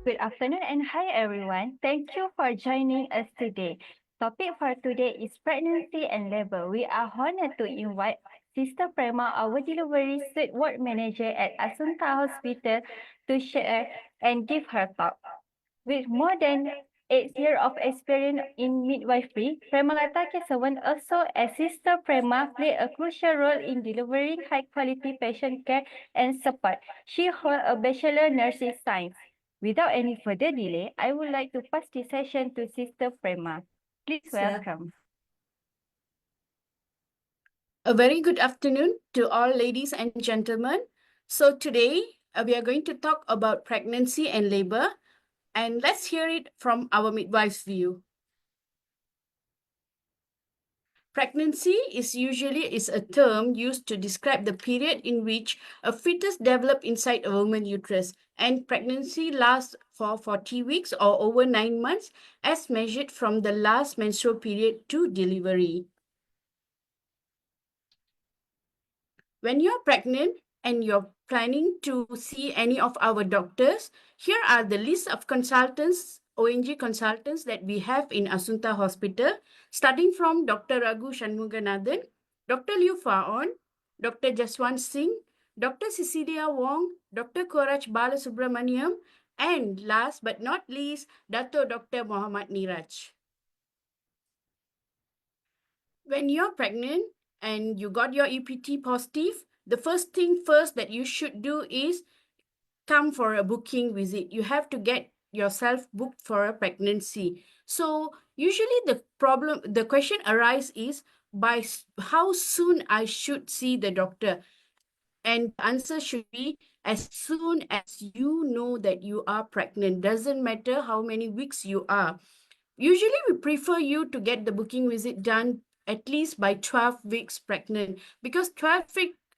Good afternoon and hi everyone. Thank you for joining us today. Topic for today is pregnancy and labor. We are honored to invite Sister Prema, our delivery suite ward manager at Assunta Hospital, to share and give her talk. With more than 8 years of experience in midwifery, Premalata Kesavan, also as Sister Prema, play a crucial role in delivering high-quality patient care and support. She holds a Bachelor Nursing Science. Without any further delay, I would like to pass the session to Sister Prema. Please welcome. A very good afternoon to all ladies and gentlemen. So today we are going to talk about pregnancy and labor, and let's hear it from our midwife's view. Pregnancy is a term used to describe the period in which a fetus develops inside a woman's uterus, and pregnancy lasts for 40 weeks or over 9 months as measured from the last menstrual period to delivery. When you're pregnant and you're planning to see any of our doctors, here are the list of consultants, ONG consultants that we have in Assunta Hospital, starting from Dr. Raghu Shanmuganathan, Dr. Liu Faon, Dr. Jaswant Singh, Dr. Cecilia Wong, Dr. Koraj Balasubramaniam, and last but not least, Dr. Muhammad Niraj. When you're pregnant and you got your EPT positive, the first thing first that you should do is come for a booking visit. You have to get yourself booked for a pregnancy. So usually the question arises is by how soon I should see the doctor. And the answer should be as soon as you know that you are pregnant. Doesn't matter how many weeks you are. Usually we prefer you to get the booking visit done at least by 12 weeks pregnant, because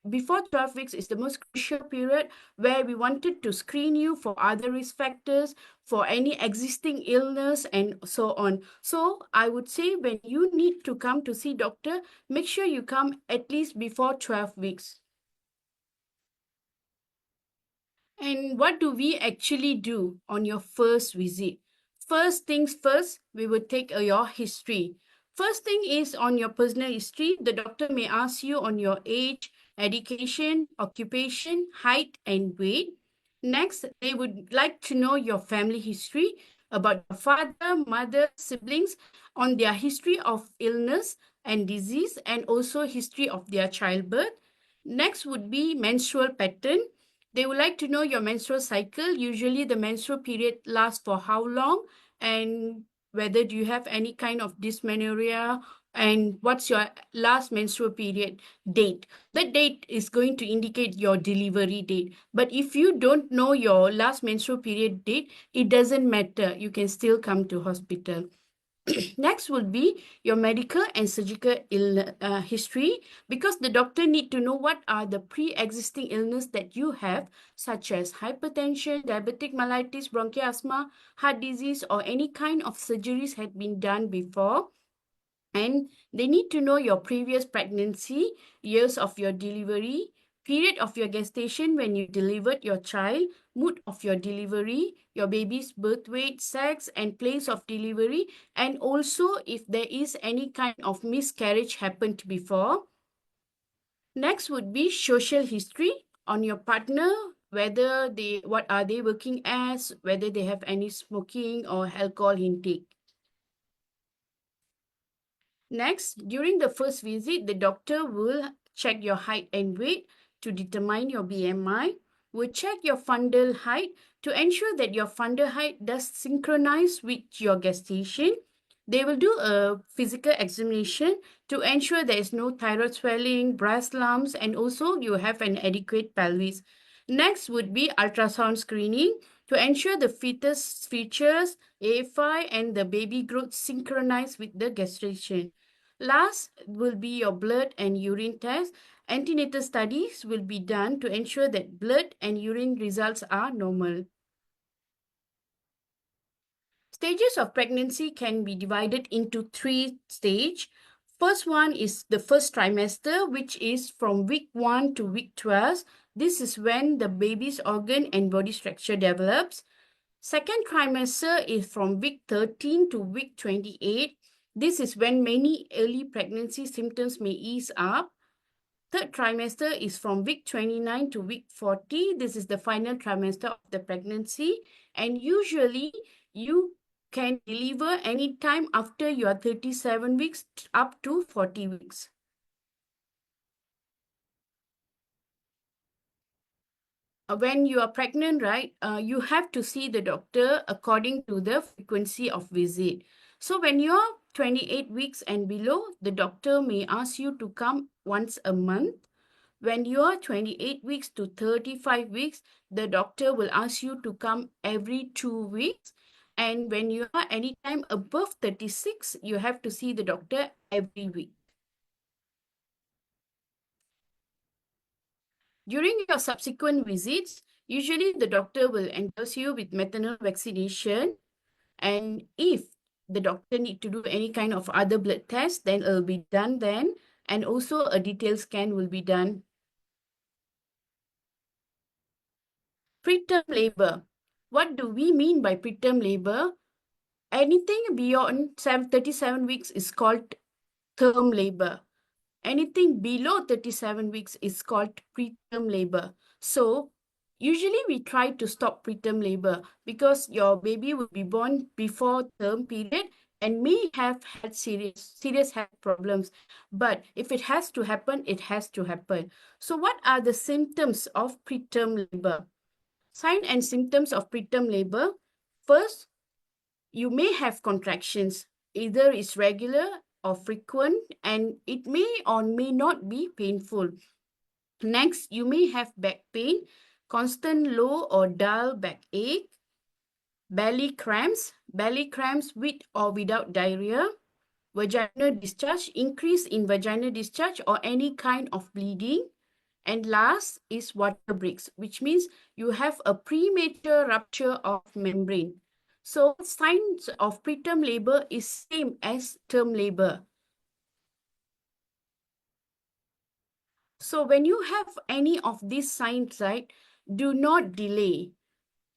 before 12 weeks is the most crucial period where we wanted to screen you for other risk factors, for any existing illness and so on. So I would say when you need to come to see doctor, make sure you come at least before 12 weeks. And what do we actually do on your first visit? First things first, we will take your history. First thing is on your personal history, the doctor may ask you on your age, education, occupation, height, and weight. Next, they would like to know your family history about your father, mother, siblings, on their history of illness and disease, and also history of their childbirth. Next would be menstrual pattern. They would like to know your menstrual cycle. Usually the menstrual period lasts for how long, and whether do you have any kind of dysmenorrhea, and what's your last menstrual period date. That date is going to indicate your delivery date. But if you don't know your last menstrual period date, it doesn't matter. You can still come to hospital. Next would be your medical and surgical history, because the doctor need to know what are the pre-existing illness that you have, such as hypertension, diabetic mellitus, bronchial asthma, heart disease, or any kind of surgeries had been done before. And they need to know your previous pregnancy, years of your delivery, period of your gestation when you delivered your child, mood of your delivery, your baby's birth weight, sex, and place of delivery, and also if there is any kind of miscarriage happened before. Next would be social history on your partner, what are they working as, whether they have any smoking or alcohol intake. Next, during the first visit, the doctor will check your height and weight to determine your BMI, will check your fundal height to ensure that your fundal height does synchronize with your gestation. They will do a physical examination to ensure there is no thyroid swelling, breast lumps, and also you have an adequate pelvis. Next would be ultrasound screening to ensure the fetus features, A5, and the baby growth synchronize with the gestation. Last will be your blood and urine test. Antenatal studies will be done to ensure that blood and urine results are normal. Stages of pregnancy can be divided into 3 stages. First one is the first trimester, which is from week 1 to week 12. This is when the baby's organ and body structure develops. Second trimester is from week 13 to week 28. This is when many early pregnancy symptoms may ease up. Third trimester is from week 29 to week 40. This is the final trimester of the pregnancy. And usually you can deliver anytime after you are 37 weeks up to 40 weeks. When you are pregnant, right, you have to see the doctor according to the frequency of visit. So when you are 28 weeks and below, the doctor may ask you to come once a month. When you are 28 weeks to 35 weeks, the doctor will ask you to come every 2 weeks. And when you are anytime above 36, you have to see the doctor every week. During your subsequent visits, usually the doctor will endorse you with maternal vaccination. And if the doctor need to do any kind of other blood test, then it will be done then. And also a detailed scan will be done. Preterm labor. What do we mean by preterm labor? Anything beyond 37 weeks is called term labor. Anything below 37 weeks is called preterm labor. So usually we try to stop preterm labor because your baby will be born before term period and may have had serious health problems. But if it has to happen, it has to happen. So what are the symptoms of preterm labor? Sign and symptoms of preterm labor. First, you may have contractions. Either it's regular or frequent, and it may or may not be painful. Next, you may have back pain, constant low or dull backache, belly cramps with or without diarrhea, vaginal discharge, increase in vaginal discharge or any kind of bleeding. And last is water breaks, which means you have a premature rupture of membrane. So signs of preterm labor is same as term labor. So when you have any of these signs, right, do not delay.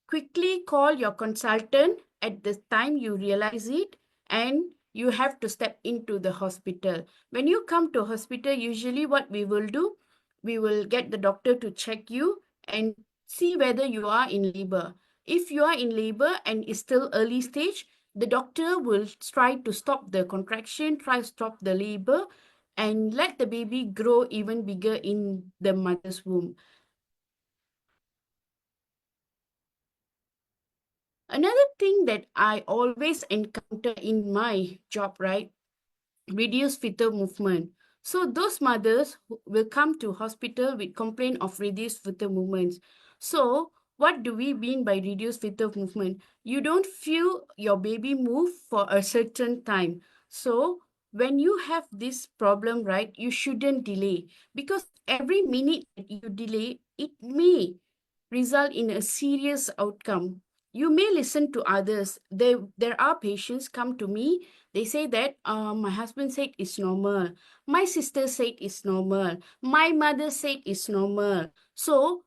Quickly call your consultant at the time you realize it, and you have to step into the hospital. When you come to hospital, usually what we will do, we will get the doctor to check you and see whether you are in labor. If you are in labor and it's still early stage, the doctor will try to stop the contraction, try to stop the labor, and let the baby grow even bigger in the mother's womb. Another thing that I always encounter in my job, right? Reduced fetal movement. So those mothers will come to hospital with complaint of reduced fetal movements. So what do we mean by reduced fetal movement? You don't feel your baby move for a certain time. So when you have this problem, right, you shouldn't delay, because every minute that you delay, it may result in a serious outcome. You may listen to others. There are patients come to me. They say that my husband said it's normal. My sister said it's normal. My mother said it's normal. So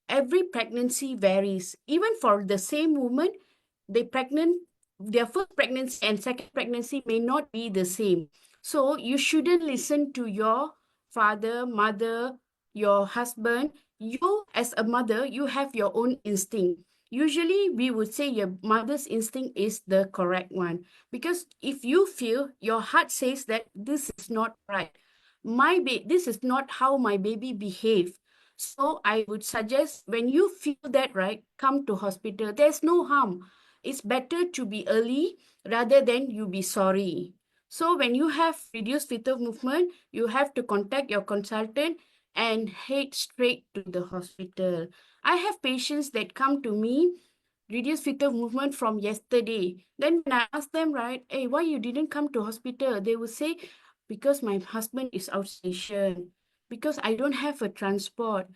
every pregnancy varies. Even for the same woman, they pregnant, their first pregnancy and second pregnancy may not be the same. So you shouldn't listen to your father, mother, your husband. You, as a mother, you have your own instinct. Usually, we would say your mother's instinct is the correct one, because if you feel your heart says that this is not right, this is not how my baby behave. So I would suggest, when you feel that, right, come to hospital. There's no harm. It's better to be early rather than you be sorry. So when you have reduced fetal movement, you have to contact your consultant and head straight to the hospital. I have patients that come to me, reduced fetal movement from yesterday. Then when I ask them, right, hey, why you didn't come to hospital? They will say, because my husband is outstation, because I don't have a transport.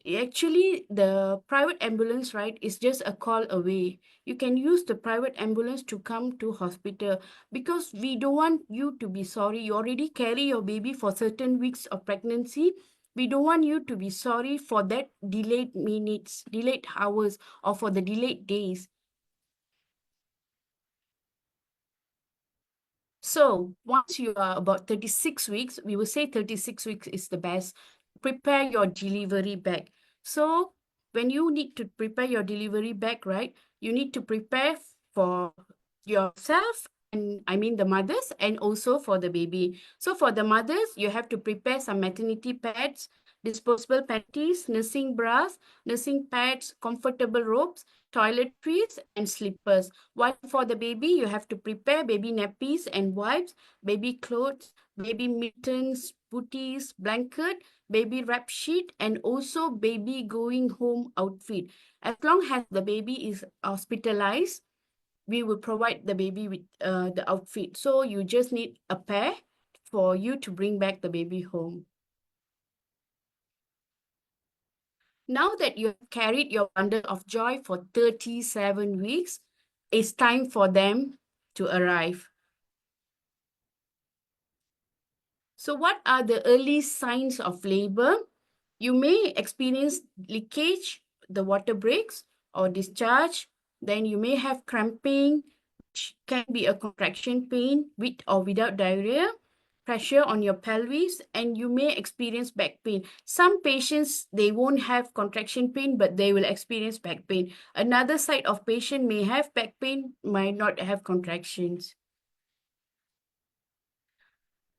Actually, the private ambulance, right, is just a call away. You can use the private ambulance to come to hospital, because we don't want you to be sorry. You already carry your baby for certain weeks of pregnancy. We don't want you to be sorry for that delayed minutes, delayed hours, or for the delayed days. So once you are about 36 weeks, we will say 36 weeks is the best. Prepare your delivery bag. So when you need to prepare your delivery bag, right, you need to prepare for yourself, and I mean the mothers, and also for the baby. So for the mothers, you have to prepare some maternity pads, disposable panties, nursing bras, nursing pads, comfortable robes, toiletries, and slippers. While for the baby, you have to prepare baby nappies and wipes, baby clothes, baby mittens, booties, blanket, baby wrap sheet, and also baby going home outfit. As long as the baby is hospitalized, we will provide the baby with the outfit. So you just need a pair for you to bring back the baby home. Now that you have carried your bundle of joy for 37 weeks, it's time for them to arrive. So, what are the early signs of labor? You may experience leakage, the water breaks, or discharge. Then you may have cramping, which can be a contraction pain with or without diarrhea, pressure on your pelvis, and you may experience back pain. Some patients, they won't have contraction pain, but they will experience back pain. Another side of patient may have back pain, might not have contractions.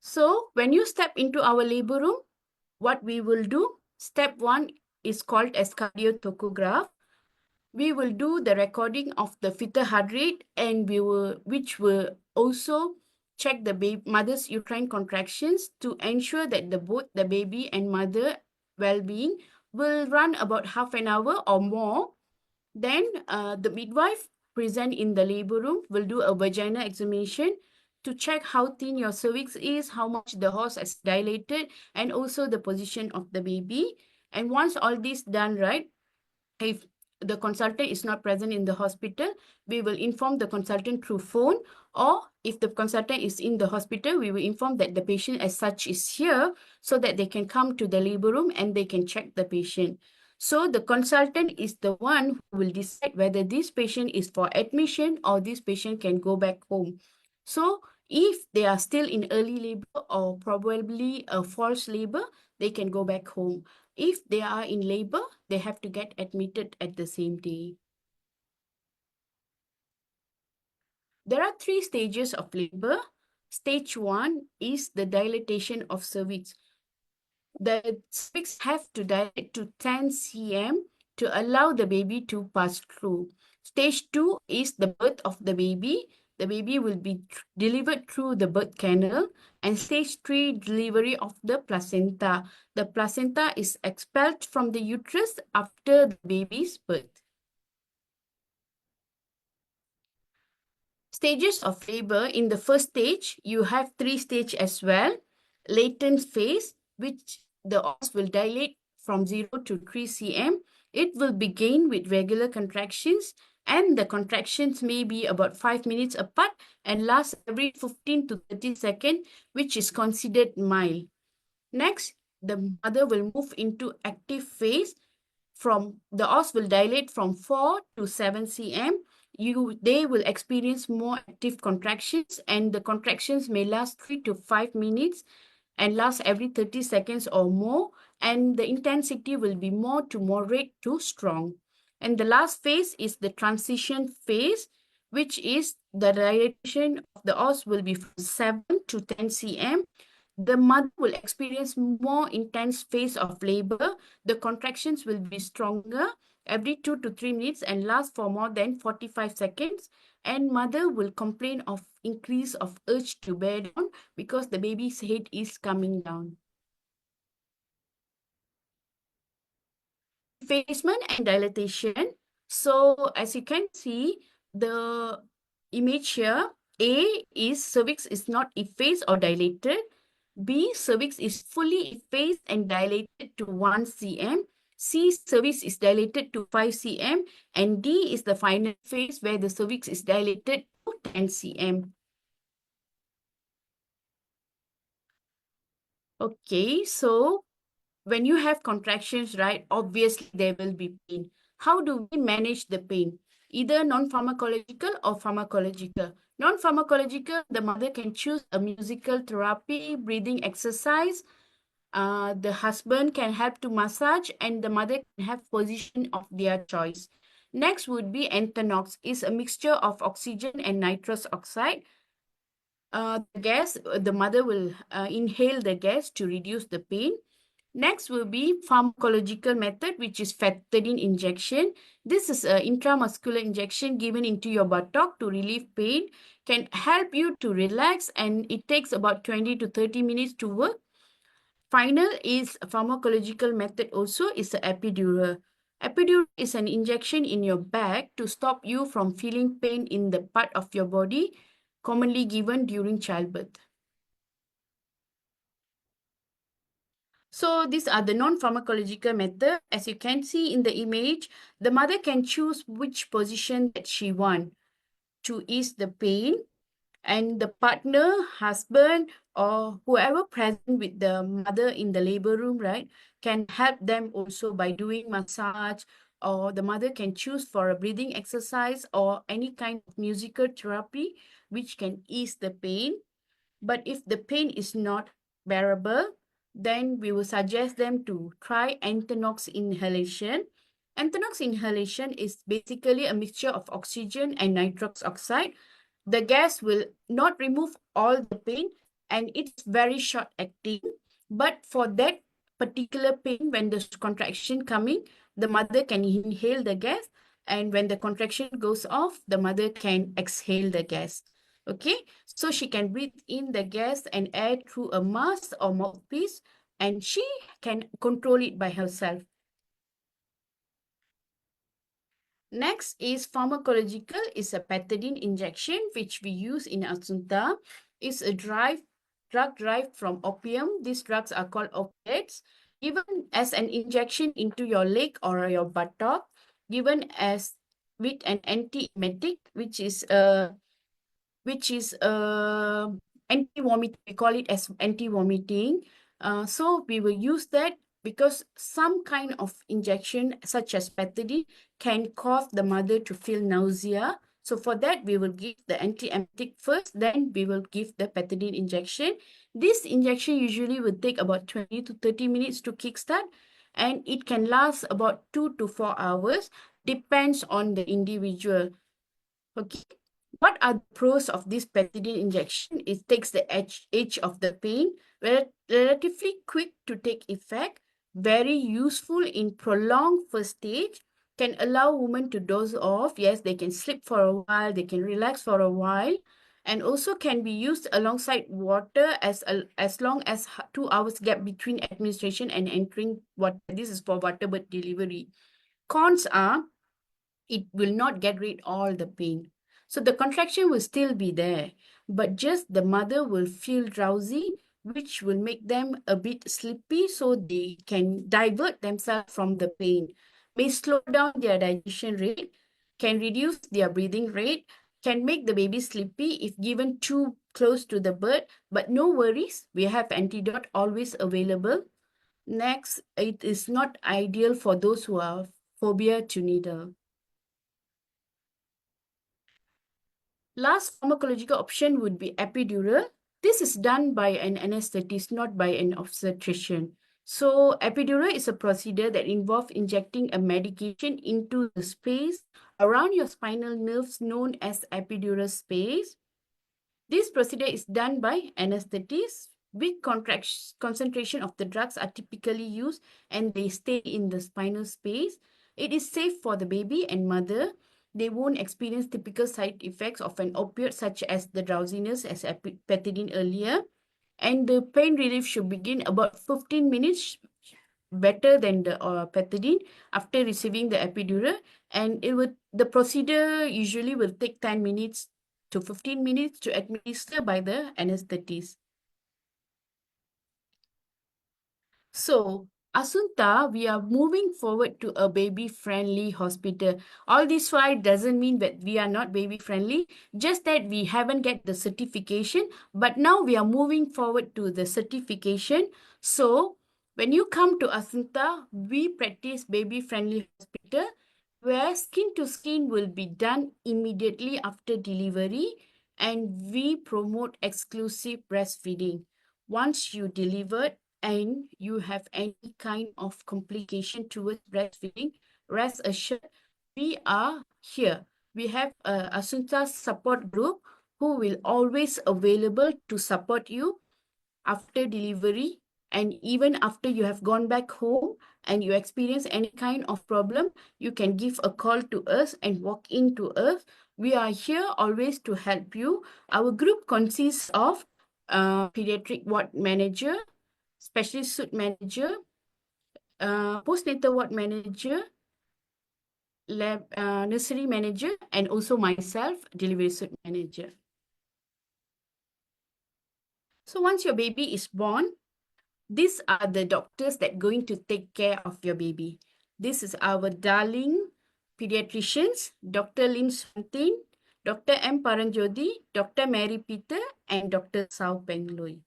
So when you step into our labor room, what we will do, step one is called as cardiotachograph. We will do the recording of the fetal heart rate, and which will also check the mother's uterine contractions to ensure that both the baby and mother well-being will run about half an hour or more. Then the midwife present in the labor room will do a vaginal examination to check how thin your cervix is, how much the horse has dilated, and also the position of the baby. And once all this done, right, if the consultant is not present in the hospital, we will inform the consultant through phone, or if the consultant is in the hospital, we will inform that the patient as such is here so that they can come to the labor room and they can check the patient. So the consultant is the one who will decide whether this patient is for admission or this patient can go back home. So if they are still in early labor or probably a false labor, they can go back home. If they are in labor, they have to get admitted at the same day. There are three stages of labor. Stage one is the dilatation of cervix. The cervix have to dilate to 10 cm to allow the baby to pass through. Stage two is the birth of the baby. The baby will be delivered through the birth canal. And stage three, delivery of the placenta. The placenta is expelled from the uterus after the baby's birth. Stages of labor. In the first stage, you have three stages as well. Latent phase, which the os will dilate from 0 to 3 cm. It will begin with regular contractions, and the contractions may be about 5 minutes apart and last every 15 to 30 seconds, which is considered mild. Next, the mother will move into active phase. From the os will dilate from 4 to 7 cm. They will experience more active contractions, and the contractions may last 3 to 5 minutes and last every 30 seconds or more, and the intensity will be more to moderate to strong. And the last phase is the transition phase, which is the dilation of the os will be from 7 to 10 cm. The mother will experience more intense phase of labor. The contractions will be stronger every 2 to 3 minutes and last for more than 45 seconds. And mother will complain of increase of urge to bear down because the baby's head is coming down. Effacement and dilatation. So as you can see, the image here, A is cervix is not effaced or dilated. B, cervix is fully effaced and dilated to 1 cm. C, cervix is dilated to 5 cm. And D is the final phase where the cervix is dilated to 10 cm. Okay, so when you have contractions, right, obviously there will be pain. How do we manage the pain? Either non-pharmacological or pharmacological. Non-pharmacological, the mother can choose a musical therapy, breathing exercise. The husband can help to massage, and the mother can have position of their choice. Next would be Entonox, is a mixture of oxygen and nitrous oxide. The gas, the mother will inhale the gas to reduce the pain. Next will be pharmacological method, which is pethidine injection. This is an intramuscular injection given into your buttock to relieve pain, can help you to relax, and it takes about 20 to 30 minutes to work. Final is pharmacological method also is the epidural. Epidural is an injection in your back to stop you from feeling pain in the part of your body commonly given during childbirth. So these are the non-pharmacological method. As you can see in the image, the mother can choose which position that she wants to ease the pain, and the partner, husband, or whoever present with the mother in the labor room, right, can help them also by doing massage, or the mother can choose for a breathing exercise or any kind of musical therapy which can ease the pain. But if the pain is not bearable, then we will suggest them to try Entonox inhalation. Entonox inhalation is basically a mixture of oxygen and nitrous oxide. The gas will not remove all the pain, and it's very short acting. But for that particular pain, when the contraction coming, the mother can inhale the gas, and when the contraction goes off, the mother can exhale the gas. Okay, so she can breathe in the gas and air through a mask or mouthpiece, and she can control it by herself. Next is pharmacological, is a pethidine injection which we use in Assunta. It's a drug derived from opium. These drugs are called opiates. Given as an injection into your leg or your buttock, given as with an antiemetic, which is anti-vomiting. We call it as anti-vomiting. So we will use that because some kind of injection, such as pethidine, can cause the mother to feel nausea. So for that, we will give the antiemetic first, then we will give the pethidine injection. This injection usually will take about 20 to 30 minutes to kickstart, and it can last about 2 to 4 hours, depends on the individual. Okay. What are the pros of this pethidine injection? It takes the edge of the pain, relatively quick to take effect, very useful in prolonged first stage, can allow women to doze off. Yes, they can sleep for a while, they can relax for a while, and also can be used alongside water as long as 2 hours gap between administration and entering water. This is for water birth delivery. Cons are it will not get rid all the pain. So the contraction will still be there, but just the mother will feel drowsy, which will make them a bit sleepy so they can divert themselves from the pain, may slow down their digestion rate, can reduce their breathing rate, can make the baby sleepy if given too close to the birth, but no worries, we have antidote always available. Next, it is not ideal for those who are phobia to needle. Last pharmacological option would be epidural. This is done by an anesthetist, not by an obstetrician. So epidural is a procedure that involves injecting a medication into the space around your spinal nerves known as epidural space. This procedure is done by anesthetists. Big concentration of the drugs are typically used and they stay in the spinal space. It is safe for the baby and mother. They won't experience typical side effects of an opioid such as the drowsiness as pethidine earlier. And the pain relief should begin about 15 minutes better than the pethidine after receiving the epidural, and the procedure usually will take 10 minutes to 15 minutes to administer by the anesthetist. So, Asunta, we are moving forward to a baby-friendly hospital. All this while doesn't mean that we are not baby-friendly, just that we haven't get the certification, but now we are moving forward to the certification. So, when you come to Asunta, we practice baby-friendly hospital where skin to skin will be done immediately after delivery, and we promote exclusive breastfeeding. Once you delivered and you have any kind of complication towards breastfeeding, rest assured, we are here. We have a Assunta support group who will always available to support you after delivery, and even after you have gone back home and you experience any kind of problem, you can give a call to us and walk in to us. We are here always to help you. Our group consists of pediatric ward manager, specialist suite manager, postnatal ward manager, lab nursery manager, and also myself, delivery suite manager. So once your baby is born, these are the doctors that going to take care of your baby. This is our darling pediatricians, Dr. Lim Swantin, Dr. M. Paranjodi, Dr. Mary Peter, and Dr. Sao Peng Lui.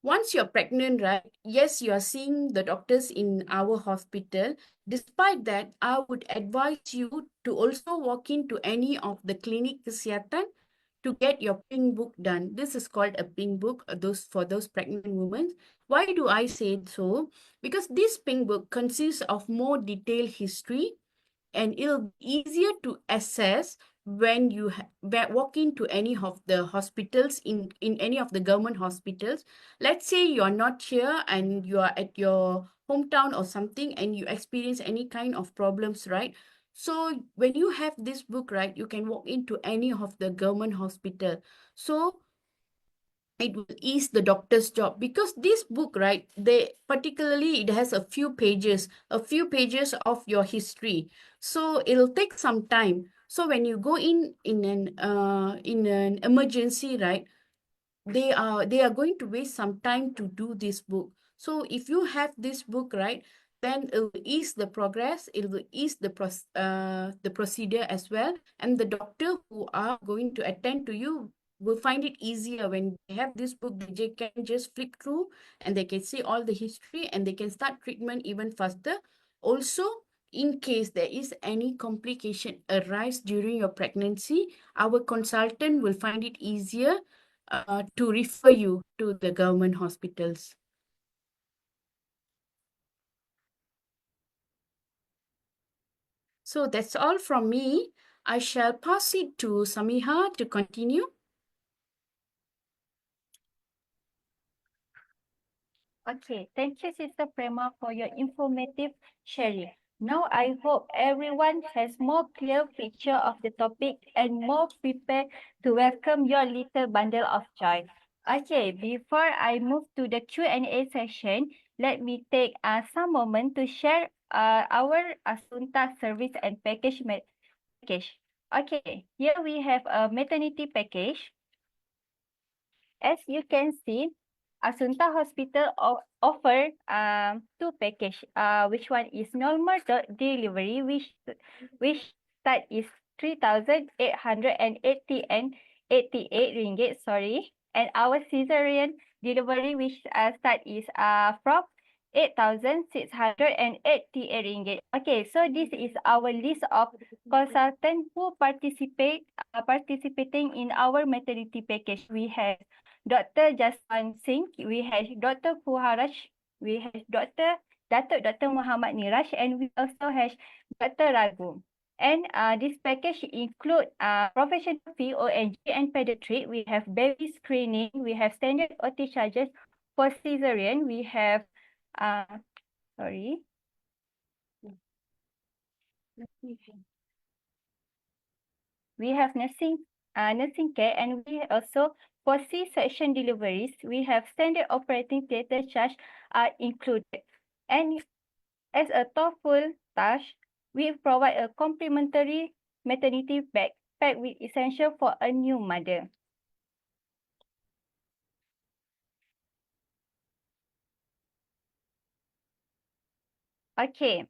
Once you're pregnant, right? Yes, you are seeing the doctors in our hospital. Despite that, I would advise you to also walk into any of the clinic kesihatan to get your pink book done. This is called a pink book, those pregnant women. Why do I say so? Because this pink book consists of more detailed history, and it'll be easier to assess when you walk into any of the hospitals, in any of the government hospitals. Let's say you're not here and you are at your hometown or something and you experience any kind of problems, right? So when you have this book, right, you can walk into any of the government hospital. So it will ease the doctor's job, because this book, right, they particularly it has a few pages of your history, so it'll take some time. So when you go in an emergency, right, they are going to waste some time to do this book. So if you have this book, right, then it will ease the progress, it will ease the procedure as well, and the doctor who are going to attend to you will find it easier. When they have this book, they can just flip through and they can see all the history and they can start treatment even faster. Also, in case there is any complication arise during your pregnancy, our consultant will find it easier to refer you to the government hospitals. So that's all from me. I shall pass it to Samiha to continue. Okay, thank you, Sister Prema, for your informative sharing. Now, I hope everyone has more clear picture of the topic and more prepared to welcome your little bundle of joy. Okay, before I move to the Q&A session, let me take some moment to share our Assunta service and package. Okay, here we have a maternity package. As you can see, Assunta Hospital offer two package. Which one is normal delivery, which start is 3,880 and 88 ringgit. Sorry, and our cesarean delivery, which start is from 8,688 ringgit. Okay, so this is our list of consultant who participating in our maternity package. We have Dr. Jaswan Singh, we have Dr. Fuharaj, we have Dr. Muhammad Niraj, and we also have Dr. Raghu. And this package include professional fee, ONG, and pediatric. We have baby screening. We have standard OT charges for cesarean. We have, sorry. We have nursing care, and we also, for C-section deliveries, we have standard operating theatre charge are included. And as a thoughtful touch, we provide a complimentary maternity bag packed with essential for a new mother. Okay,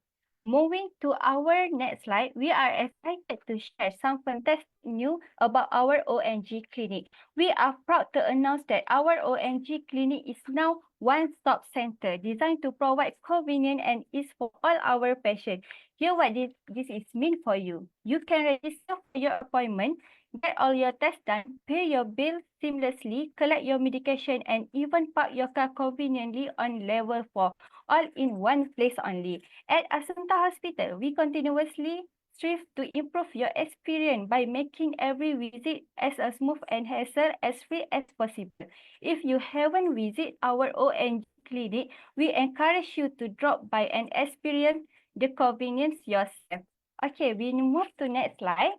Moving to our next slide, we are excited to share some fantastic news about our ONG clinic. We are proud to announce that our ONG clinic is now one-stop center designed to provide convenience and ease for all our patients. Here what this is mean for you. You can register for your appointment, get all your tests done, pay your bill seamlessly, collect your medication, and even park your car conveniently on level 4, all in one place only. At Assunta Hospital, we continuously strive to improve your experience by making every visit as a smooth and hassle as free as possible. If you haven't visited our ONG clinic, we encourage you to drop by and experience the convenience yourself. Okay, we move to next slide.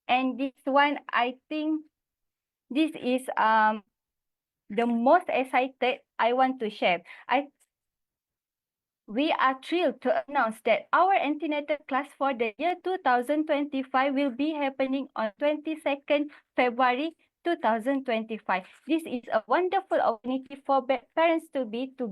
And this one, I think this is the most excited I want to share. We are thrilled to announce that our antenatal class for the year 2025 will be happening on 22nd February 2025. This is a wonderful opportunity for parents to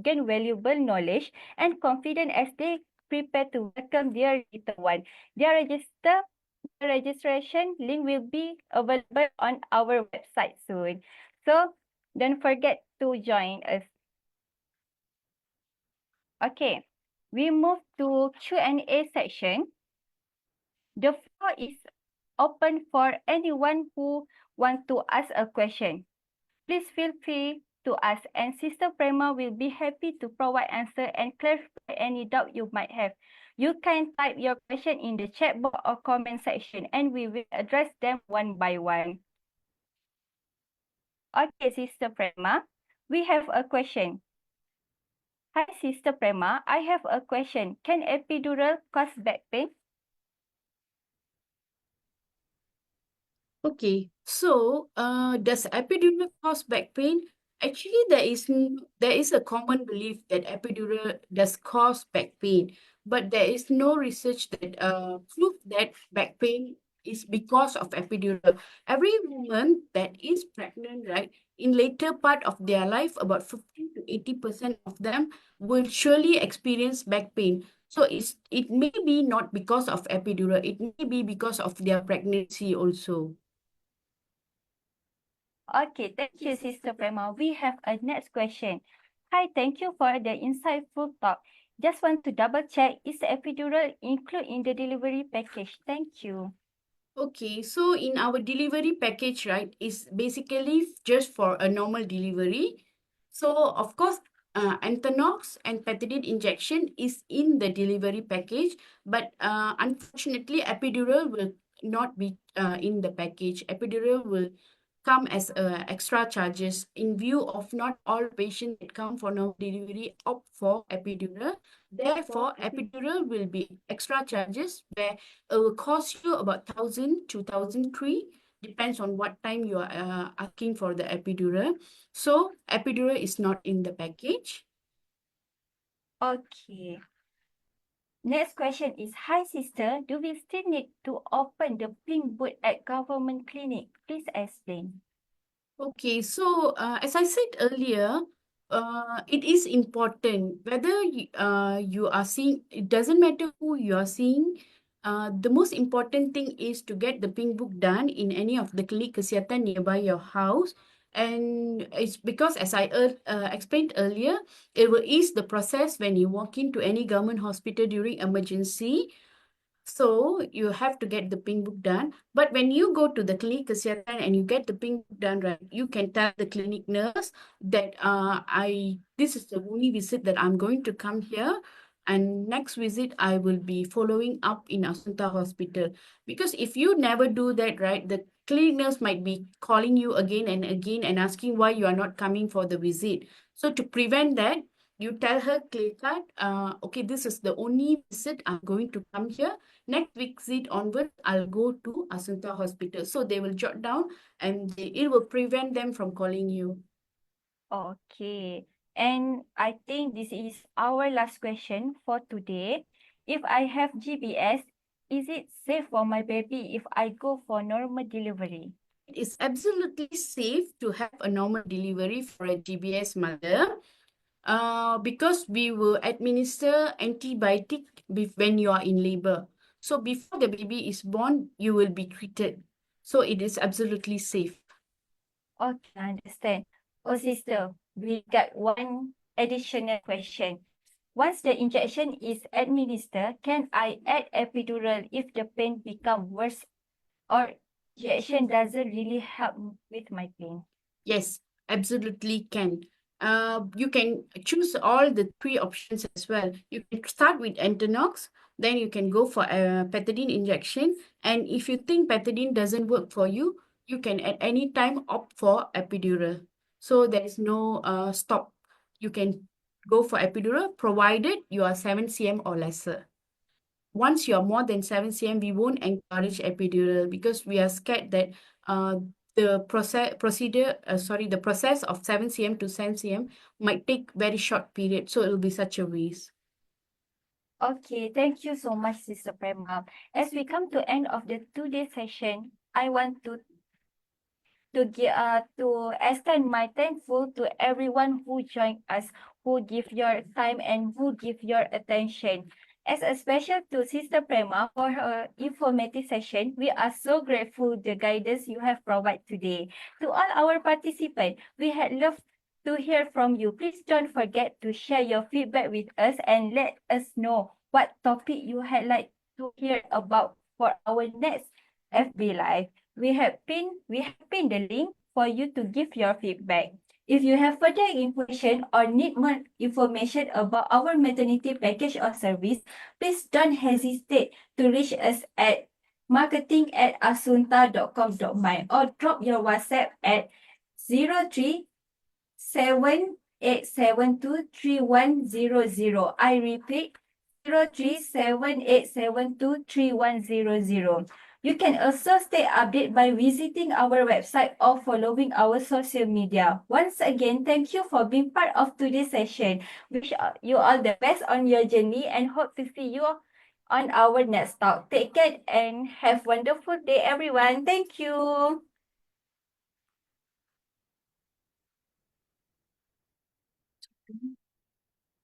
gain valuable knowledge and confidence as they prepare to welcome their little one. The registration link will be available on our website soon. So don't forget to join us. Okay, we move to Q&A section. The floor is open for anyone who wants to ask a question. Please feel free to ask, and Sister Prema will be happy to provide answer and clarify any doubt you might have. You can type your question in the chat box or comment section, and we will address them one by one. Okay, Sister Prema, we have a question. Hi, Sister Prema. I have a question. Can epidural cause back pain? Okay, so does epidural cause back pain? Actually, there is a common belief that epidural does cause back pain, but there is no research that prove that back pain is because of epidural. Every woman that is pregnant, right, in later part of their life, about 50 to 80% of them will surely experience back pain. So it may be not because of epidural, it may be because of their pregnancy also. Okay, thank you, Sister Prema. We have a next question. Hi, thank you for the insightful talk. Just want to double check, is the epidural included in the delivery package? Thank you. Okay, so in our delivery package, right, is basically just for a normal delivery. So of course, Anthenox and pethidine injection is in the delivery package, but unfortunately, epidural will not be in the package. Epidural will come as extra charges in view of not all patients that come for normal delivery opt for epidural. Therefore, epidural will be extra charges where it will cost you about 1,000 to 1,003, depends on what time you are asking for the epidural. So epidural is not in the package. Okay. Next question is, hi sister, do we still need to open the pink booth at government clinic? Please explain. Okay, so as I said earlier, it is important whether you are seeing, it doesn't matter who you are seeing. The most important thing is to get the pink book done in any of the clinic kesihatan nearby your house. And it's because, as I explained earlier, it will ease the process when you walk into any government hospital during emergency. So you have to get the pink book done. But when you go to the clinic kesihatan and you get the pink book done, right, you can tell the clinic nurse that this is the only visit that I'm going to come here. And next visit, I will be following up in Assunta Hospital. Because if you never do that, right, the clinic nurse might be calling you again and asking why you are not coming for the visit. So to prevent that, you tell her clear cut, okay, this is the only visit I'm going to come here. Next visit onward, I'll go to Assunta Hospital. So they will jot down and it will prevent them from calling you. Okay. And I think this is our last question for today. If I have GBS, is it safe for my baby if I go for normal delivery? It is absolutely safe to have a normal delivery for a GBS mother. because we will administer antibiotic when you are in labor. So before the baby is born, you will be treated. So it is absolutely safe. Okay, I understand. Oh, sister, we got one additional question. Once the injection is administered, can I add epidural if the pain become worse or injection doesn't really help with my pain? Yes, absolutely can. You can choose all the three options as well. You can start with Antonox, then you can go for a pethidine injection. And if you think pethidine doesn't work for you, you can at any time opt for epidural. So there is no stop. You can go for epidural provided you are 7 cm or lesser. Once you're more than 7 cm, we won't encourage epidural because we are scared that the process of 7 cm to 10 cm might take very short period. So it will be such a waste. Okay, thank you so much, Sister Prema. As we come to end of the 2 day session, I want to extend my thankful to everyone who joined us, who give your time and who give your attention. As a special to Sister Prema for her informative session, we are so grateful the guidance you have provided today. To all our participants, we had loved to hear from you. Please don't forget to share your feedback with us and let us know what topic you had like to hear about for our next FB Live. We have pinned the link for you to give your feedback. If you have further information or need more information about our maternity package or service, please don't hesitate to reach us at marketing@asunta.com.my or drop your WhatsApp at 0378723100. I repeat, 0378723100. You can also stay updated by visiting our website or following our social media. Once again, thank you for being part of today's session. Wish you all the best on your journey and hope to see you on our next talk. Take care and have wonderful day, everyone. Thank you.